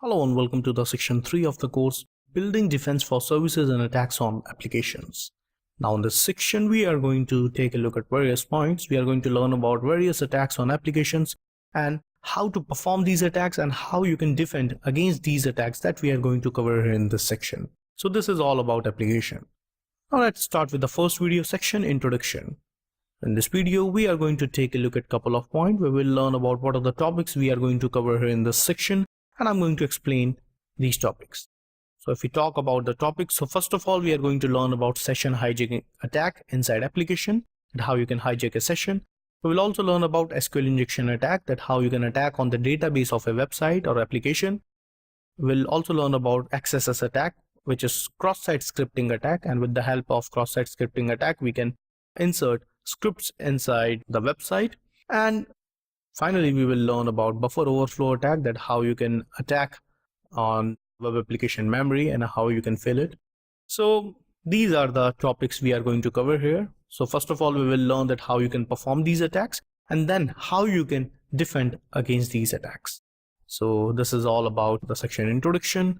Hello and welcome to the section 3 of the course Building Defense for Services and Attacks on Applications. Now in this section we are going to take a look at various points. We are going to learn about various attacks on applications and how to perform these attacks and how you can defend against these attacks that we are going to cover here in this section. So this is all about application. Now let's start with the first video section, Introduction. In this video we are going to take a look at a couple of points where we'll learn about what are the topics we are going to cover here in this section, and I'm going to explain these topics. So if we talk about the topics, so first of all we are going to learn about session hijacking attack inside application and how you can hijack a session. We will also learn about SQL injection attack, that how you can attack on the database of a website or application. We'll also learn about XSS attack, which is cross-site scripting attack, and with the help of cross-site scripting attack we can insert scripts inside the website. And finally we will learn about buffer overflow attack, that how you can attack on web application memory and how you can fill it. So these are the topics we are going to cover here. So first of all we will learn that how you can perform these attacks and then how you can defend against these attacks. So this is all about the section introduction.